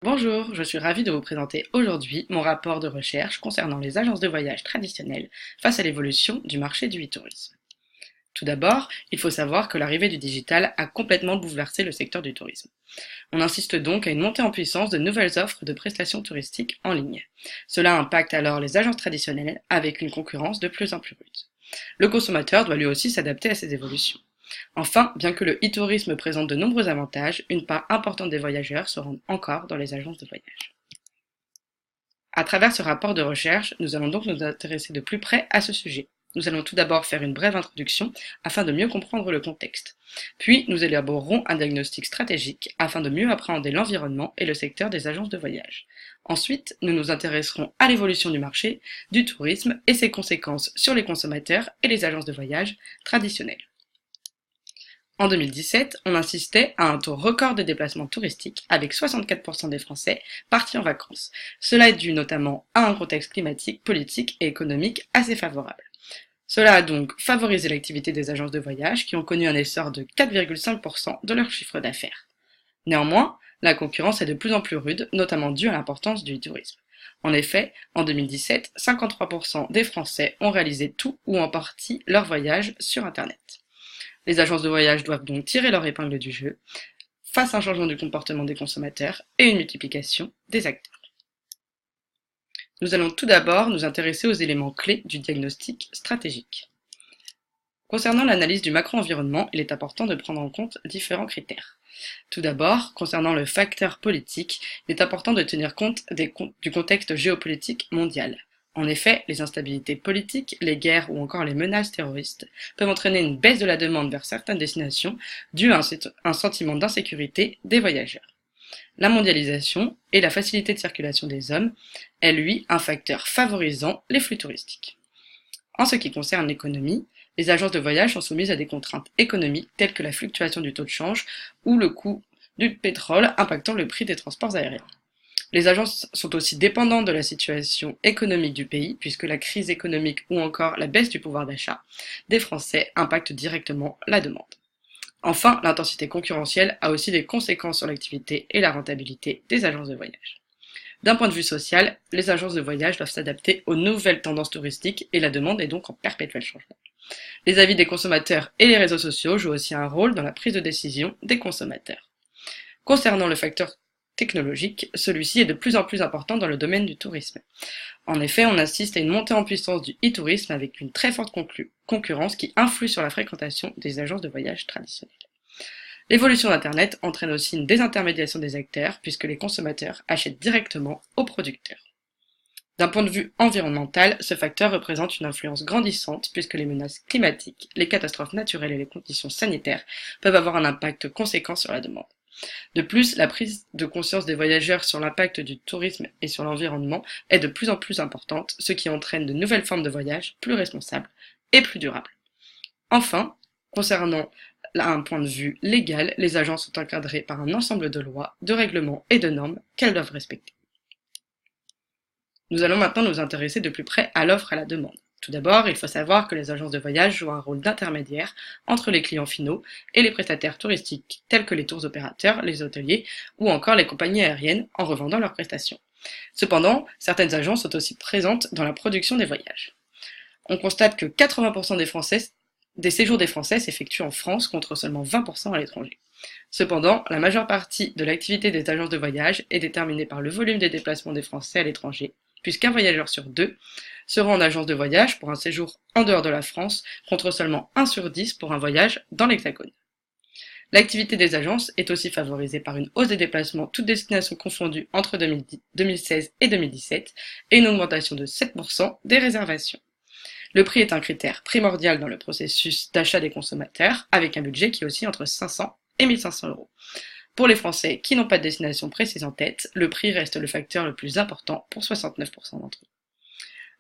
Bonjour, je suis ravie de vous présenter aujourd'hui mon rapport de recherche concernant les agences de voyage traditionnelles face à l'évolution du marché du e-tourisme. Tout d'abord, il faut savoir que l'arrivée du digital a complètement bouleversé le secteur du tourisme. On insiste donc à une montée en puissance de nouvelles offres de prestations touristiques en ligne. Cela impacte alors les agences traditionnelles avec une concurrence de plus en plus rude. Le consommateur doit lui aussi s'adapter à ces évolutions. Enfin, bien que le e-tourisme présente de nombreux avantages, une part importante des voyageurs se rendent encore dans les agences de voyage. À travers ce rapport de recherche, nous allons donc nous intéresser de plus près à ce sujet. Nous allons tout d'abord faire une brève introduction afin de mieux comprendre le contexte. Puis, nous élaborerons un diagnostic stratégique afin de mieux appréhender l'environnement et le secteur des agences de voyage. Ensuite, nous nous intéresserons à l'évolution du marché, du tourisme et ses conséquences sur les consommateurs et les agences de voyage traditionnelles. En 2017, on assistait à un taux record de déplacements touristiques avec 64% des Français partis en vacances. Cela est dû notamment à un contexte climatique, politique et économique assez favorable. Cela a donc favorisé l'activité des agences de voyage qui ont connu un essor de 4,5% de leur chiffre d'affaires. Néanmoins, la concurrence est de plus en plus rude, notamment due à l'importance du tourisme. En effet, en 2017, 53% des Français ont réalisé tout ou en partie leur voyage sur Internet. Les agences de voyage doivent donc tirer leur épingle du jeu face à un changement du comportement des consommateurs et une multiplication des acteurs. Nous allons tout d'abord nous intéresser aux éléments clés du diagnostic stratégique. Concernant l'analyse du macro-environnement, il est important de prendre en compte différents critères. Tout d'abord, concernant le facteur politique, il est important de tenir compte du contexte géopolitique mondial. En effet, les instabilités politiques, les guerres ou encore les menaces terroristes peuvent entraîner une baisse de la demande vers certaines destinations due à un sentiment d'insécurité des voyageurs. La mondialisation et la facilité de circulation des hommes est, lui, un facteur favorisant les flux touristiques. En ce qui concerne l'économie, les agences de voyage sont soumises à des contraintes économiques telles que la fluctuation du taux de change ou le coût du pétrole impactant le prix des transports aériens. Les agences sont aussi dépendantes de la situation économique du pays, puisque la crise économique ou encore la baisse du pouvoir d'achat des Français impactent directement la demande. Enfin, l'intensité concurrentielle a aussi des conséquences sur l'activité et la rentabilité des agences de voyage. D'un point de vue social, les agences de voyage doivent s'adapter aux nouvelles tendances touristiques et la demande est donc en perpétuel changement. Les avis des consommateurs et les réseaux sociaux jouent aussi un rôle dans la prise de décision des consommateurs. Concernant le facteur technologique, celui-ci est de plus en plus important dans le domaine du tourisme. En effet, on assiste à une montée en puissance du e-tourisme avec une très forte concurrence qui influe sur la fréquentation des agences de voyage traditionnelles. L'évolution d'Internet entraîne aussi une désintermédiation des acteurs puisque les consommateurs achètent directement aux producteurs. D'un point de vue environnemental, ce facteur représente une influence grandissante puisque les menaces climatiques, les catastrophes naturelles et les conditions sanitaires peuvent avoir un impact conséquent sur la demande. De plus, la prise de conscience des voyageurs sur l'impact du tourisme et sur l'environnement est de plus en plus importante, ce qui entraîne de nouvelles formes de voyage plus responsables et plus durables. Enfin, concernant un point de vue légal, les agences sont encadrées par un ensemble de lois, de règlements et de normes qu'elles doivent respecter. Nous allons maintenant nous intéresser de plus près à l'offre et à la demande. Tout d'abord, il faut savoir que les agences de voyage jouent un rôle d'intermédiaire entre les clients finaux et les prestataires touristiques, tels que les tours opérateurs, les hôteliers ou encore les compagnies aériennes en revendant leurs prestations. Cependant, certaines agences sont aussi présentes dans la production des voyages. On constate que 80% des séjours des Français s'effectuent en France contre seulement 20% à l'étranger. Cependant, la majeure partie de l'activité des agences de voyage est déterminée par le volume des déplacements des Français à l'étranger, puisqu'un voyageur sur deux se rend en agence de voyage pour un séjour en dehors de la France, contre seulement 1 sur 10 pour un voyage dans l'Hexagone. L'activité des agences est aussi favorisée par une hausse des déplacements toutes destinations confondues entre 2016 et 2017 et une augmentation de 7% des réservations. Le prix est un critère primordial dans le processus d'achat des consommateurs, avec un budget qui oscille entre 500 et 1500 euros. Pour les Français qui n'ont pas de destination précise en tête, le prix reste le facteur le plus important pour 69% d'entre eux.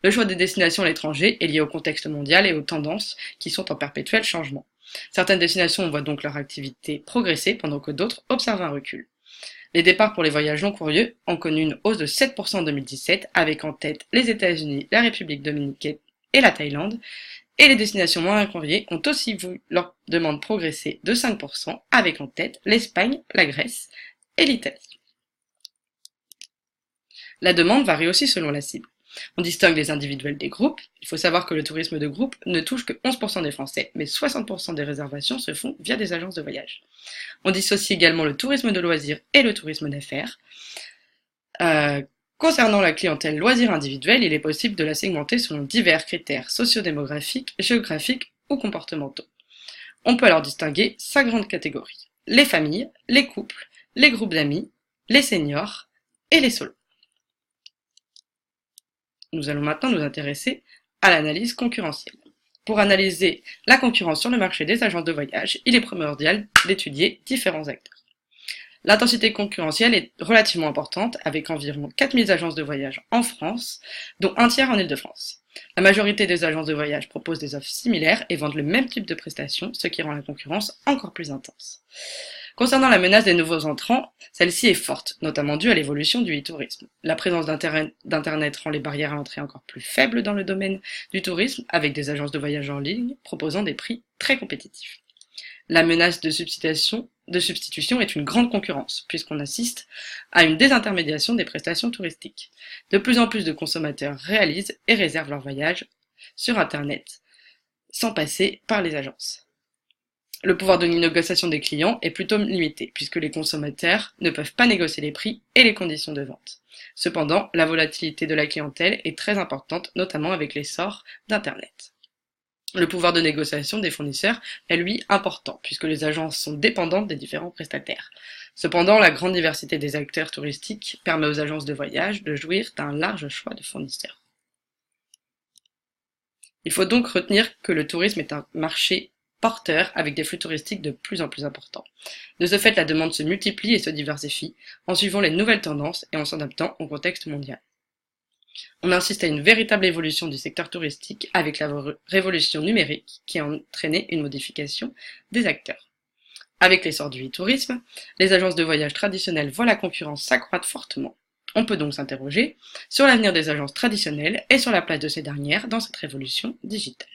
Le choix des destinations à l'étranger est lié au contexte mondial et aux tendances qui sont en perpétuel changement. Certaines destinations voient donc leur activité progresser pendant que d'autres observent un recul. Les départs pour les voyages long courriers ont connu une hausse de 7% en 2017, avec en tête les États-Unis, la République dominicaine et la Thaïlande, et les destinations moins courriers ont aussi vu leur demande progresser de 5%, avec en tête l'Espagne, la Grèce et l'Italie. La demande varie aussi selon la cible. On distingue les individuels des groupes. Il faut savoir que le tourisme de groupe ne touche que 11% des Français, mais 60% des réservations se font via des agences de voyage. On dissocie également le tourisme de loisirs et le tourisme d'affaires. Concernant la clientèle loisir individuelle, il est possible de la segmenter selon divers critères sociodémographiques, géographiques ou comportementaux. On peut alors distinguer 5 grandes catégories: les familles, les couples, les groupes d'amis, les seniors et les solos. Nous allons maintenant nous intéresser à l'analyse concurrentielle. Pour analyser la concurrence sur le marché des agences de voyage, il est primordial d'étudier différents acteurs. L'intensité concurrentielle est relativement importante, avec environ 4000 agences de voyage en France, dont un tiers en Île-de-France. La majorité des agences de voyage proposent des offres similaires et vendent le même type de prestations, ce qui rend la concurrence encore plus intense. Concernant la menace des nouveaux entrants, celle-ci est forte, notamment due à l'évolution du e-tourisme. La présence d'Internet rend les barrières à l'entrée encore plus faibles dans le domaine du tourisme, avec des agences de voyage en ligne proposant des prix très compétitifs. La menace de substitution est une grande concurrence, puisqu'on assiste à une désintermédiation des prestations touristiques. De plus en plus de consommateurs réalisent et réservent leur voyage sur Internet, sans passer par les agences. Le pouvoir de négociation des clients est plutôt limité, puisque les consommateurs ne peuvent pas négocier les prix et les conditions de vente. Cependant, la volatilité de la clientèle est très importante, notamment avec l'essor d'Internet. Le pouvoir de négociation des fournisseurs est lui important, puisque les agences sont dépendantes des différents prestataires. Cependant, la grande diversité des acteurs touristiques permet aux agences de voyage de jouir d'un large choix de fournisseurs. Il faut donc retenir que le tourisme est un marché porteur avec des flux touristiques de plus en plus importants. De ce fait, la demande se multiplie et se diversifie en suivant les nouvelles tendances et en s'adaptant au contexte mondial. On assiste à une véritable évolution du secteur touristique avec la révolution numérique qui a entraîné une modification des acteurs. Avec l'essor du e-tourisme, les agences de voyage traditionnelles voient la concurrence s'accroître fortement. On peut donc s'interroger sur l'avenir des agences traditionnelles et sur la place de ces dernières dans cette révolution digitale.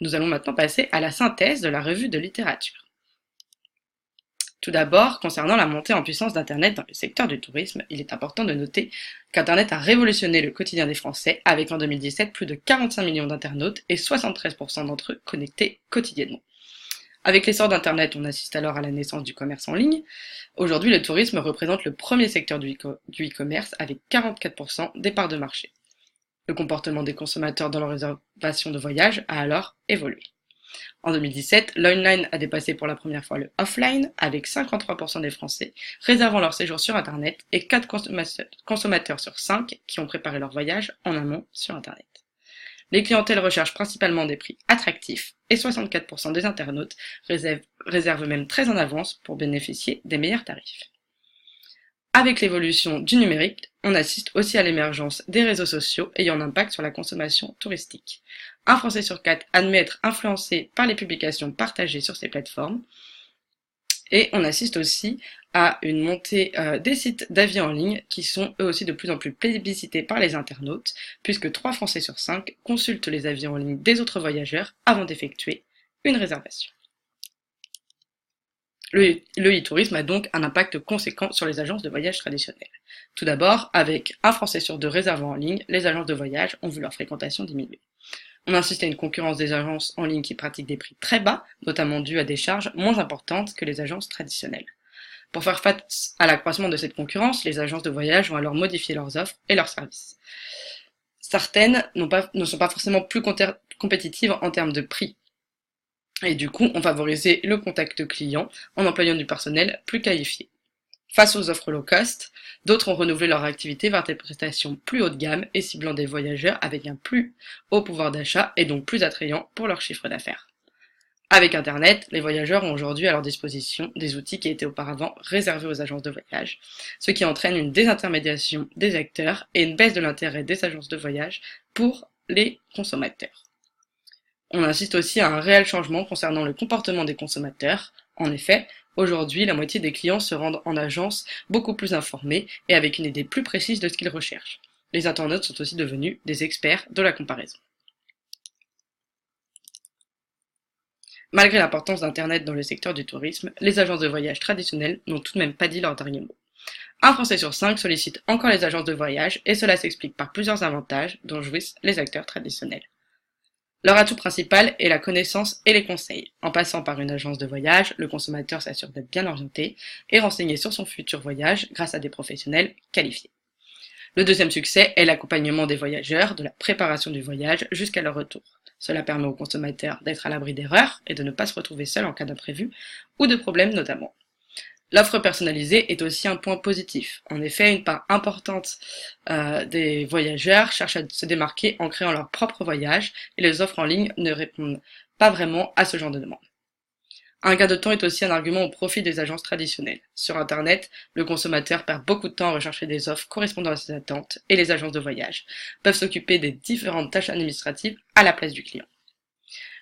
Nous allons maintenant passer à la synthèse de la revue de littérature. Tout d'abord, concernant la montée en puissance d'Internet dans le secteur du tourisme, il est important de noter qu'Internet a révolutionné le quotidien des Français, avec en 2017 plus de 45 millions d'internautes et 73% d'entre eux connectés quotidiennement. Avec l'essor d'Internet, on assiste alors à la naissance du commerce en ligne. Aujourd'hui, le tourisme représente le premier secteur du e-commerce avec 44% des parts de marché. Le comportement des consommateurs dans leur réservation de voyage a alors évolué. En 2017, l'online a dépassé pour la première fois le offline, avec 53% des Français réservant leur séjour sur Internet et 4 consommateurs sur 5 qui ont préparé leur voyage en amont sur Internet. Les clientèles recherchent principalement des prix attractifs et 64% des internautes réservent même très en avance pour bénéficier des meilleurs tarifs. Avec l'évolution du numérique, on assiste aussi à l'émergence des réseaux sociaux ayant un impact sur la consommation touristique. Un Français sur 4 admet être influencé par les publications partagées sur ces plateformes. Et on assiste aussi à une montée des sites d'avis en ligne qui sont eux aussi de plus en plus plébiscités par les internautes, puisque 3 Français sur 5 consultent les avis en ligne des autres voyageurs avant d'effectuer une réservation. Le e-tourisme a donc un impact conséquent sur les agences de voyage traditionnelles. Tout d'abord, avec un Français sur 2 réservant en ligne, les agences de voyage ont vu leur fréquentation diminuer. On insiste à une concurrence des agences en ligne qui pratiquent des prix très bas, notamment dus à des charges moins importantes que les agences traditionnelles. Pour faire face à l'accroissement de cette concurrence, les agences de voyage vont alors modifier leurs offres et leurs services. Certaines ne sont pas forcément plus compétitives en termes de prix. Et du coup, on favorisait le contact client en employant du personnel plus qualifié. Face aux offres low cost, d'autres ont renouvelé leur activité vers des prestations plus haut de gamme et ciblant des voyageurs avec un plus haut pouvoir d'achat et donc plus attrayant pour leur chiffre d'affaires. Avec Internet, les voyageurs ont aujourd'hui à leur disposition des outils qui étaient auparavant réservés aux agences de voyage, ce qui entraîne une désintermédiation des acteurs et une baisse de l'intérêt des agences de voyage pour les consommateurs. On insiste aussi à un réel changement concernant le comportement des consommateurs. En effet, aujourd'hui, la moitié des clients se rendent en agence beaucoup plus informés et avec une idée plus précise de ce qu'ils recherchent. Les internautes sont aussi devenus des experts de la comparaison. Malgré l'importance d'Internet dans le secteur du tourisme, les agences de voyage traditionnelles n'ont tout de même pas dit leur dernier mot. Un Français sur 5 sollicite encore les agences de voyage et cela s'explique par plusieurs avantages dont jouissent les acteurs traditionnels. Leur atout principal est la connaissance et les conseils. En passant par une agence de voyage, le consommateur s'assure d'être bien orienté et renseigné sur son futur voyage grâce à des professionnels qualifiés. Le deuxième succès est l'accompagnement des voyageurs, de la préparation du voyage jusqu'à leur retour. Cela permet aux consommateurs d'être à l'abri d'erreurs et de ne pas se retrouver seuls en cas d'imprévu ou de problèmes notamment. L'offre personnalisée est aussi un point positif. En effet, une part importante des voyageurs cherchent à se démarquer en créant leur propre voyage et les offres en ligne ne répondent pas vraiment à ce genre de demande. Un gain de temps est aussi un argument au profit des agences traditionnelles. Sur Internet, le consommateur perd beaucoup de temps à rechercher des offres correspondant à ses attentes et les agences de voyage peuvent s'occuper des différentes tâches administratives à la place du client.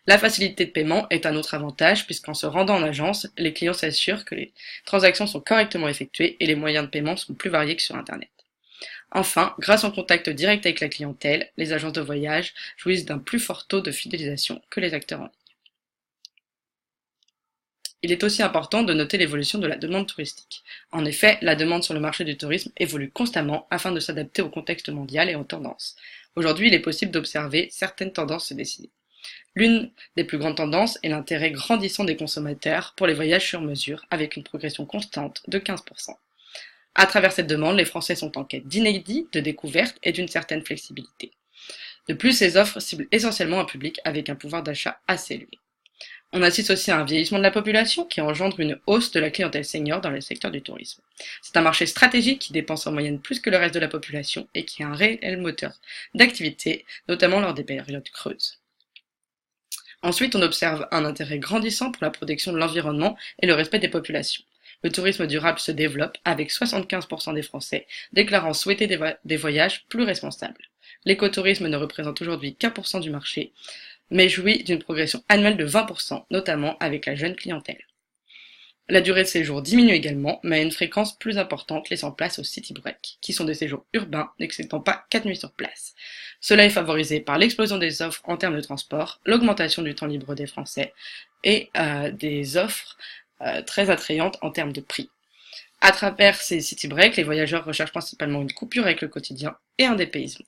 La facilité de paiement est un autre avantage puisqu'en se rendant en agence, les clients s'assurent que les transactions sont correctement effectuées et les moyens de paiement sont plus variés que sur Internet. Enfin, grâce au contact direct avec la clientèle, les agences de voyage jouissent d'un plus fort taux de fidélisation que les acteurs en ligne. Il est aussi important de noter l'évolution de la demande touristique. En effet, la demande sur le marché du tourisme évolue constamment afin de s'adapter au contexte mondial et aux tendances. Aujourd'hui, il est possible d'observer certaines tendances se dessiner. L'une des plus grandes tendances est l'intérêt grandissant des consommateurs pour les voyages sur mesure, avec une progression constante de 15%. À travers cette demande, les Français sont en quête d'inédits, de découvertes et d'une certaine flexibilité. De plus, ces offres ciblent essentiellement un public avec un pouvoir d'achat assez élevé. On assiste aussi à un vieillissement de la population qui engendre une hausse de la clientèle senior dans le secteur du tourisme. C'est un marché stratégique qui dépense en moyenne plus que le reste de la population et qui est un réel moteur d'activité, notamment lors des périodes creuses. Ensuite, on observe un intérêt grandissant pour la protection de l'environnement et le respect des populations. Le tourisme durable se développe avec 75% des Français déclarant souhaiter des voyages plus responsables. L'écotourisme ne représente aujourd'hui qu'1% du marché, mais jouit d'une progression annuelle de 20%, notamment avec la jeune clientèle. La durée de séjour diminue également, mais à une fréquence plus importante, laissant place aux city breaks, qui sont des séjours urbains n'excédant pas 4 nuits sur place. Cela est favorisé par l'explosion des offres en termes de transport, l'augmentation du temps libre des Français et des offres très attrayantes en termes de prix. À travers ces city breaks, les voyageurs recherchent principalement une coupure avec le quotidien et un dépaysement.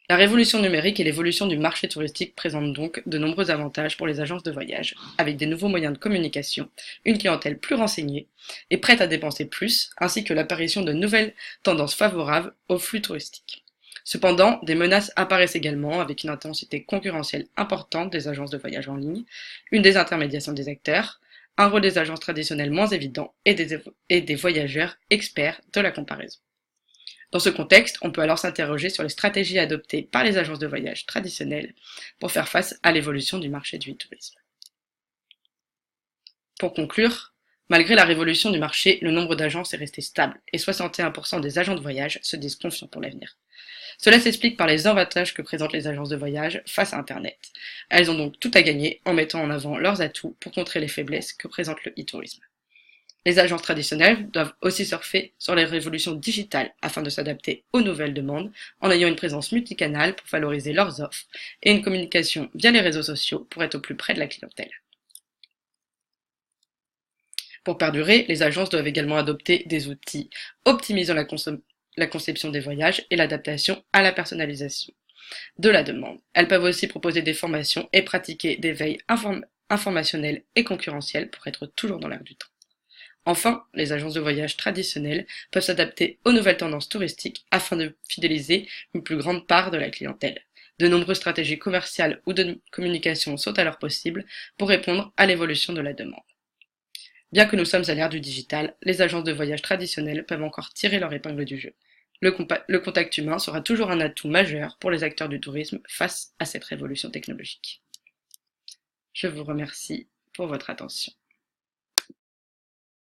La révolution numérique et l'évolution du marché touristique présentent donc de nombreux avantages pour les agences de voyage, avec des nouveaux moyens de communication, une clientèle plus renseignée et prête à dépenser plus, ainsi que l'apparition de nouvelles tendances favorables au flux touristique. Cependant, des menaces apparaissent également avec une intensité concurrentielle importante des agences de voyage en ligne, une désintermédiation des acteurs, un rôle des agences traditionnelles moins évident et des voyageurs experts de la comparaison. Dans ce contexte, on peut alors s'interroger sur les stratégies adoptées par les agences de voyage traditionnelles pour faire face à l'évolution du marché du e-tourisme. Pour conclure, malgré la révolution du marché, le nombre d'agences est resté stable et 61% des agents de voyage se disent confiants pour l'avenir. Cela s'explique par les avantages que présentent les agences de voyage face à Internet. Elles ont donc tout à gagner en mettant en avant leurs atouts pour contrer les faiblesses que présente le e-tourisme. Les agences traditionnelles doivent aussi surfer sur les révolutions digitales afin de s'adapter aux nouvelles demandes en ayant une présence multicanale pour valoriser leurs offres et une communication via les réseaux sociaux pour être au plus près de la clientèle. Pour perdurer, les agences doivent également adopter des outils optimisant la conception des voyages et l'adaptation à la personnalisation de la demande. Elles peuvent aussi proposer des formations et pratiquer des veilles informationnelles et concurrentielles pour être toujours dans l'air du temps. Enfin, les agences de voyage traditionnelles peuvent s'adapter aux nouvelles tendances touristiques afin de fidéliser une plus grande part de la clientèle. De nombreuses stratégies commerciales ou de communication sont alors possibles pour répondre à l'évolution de la demande. Bien que nous sommes à l'ère du digital, les agences de voyage traditionnelles peuvent encore tirer leur épingle du jeu. Le contact humain sera toujours un atout majeur pour les acteurs du tourisme face à cette révolution technologique. Je vous remercie pour votre attention.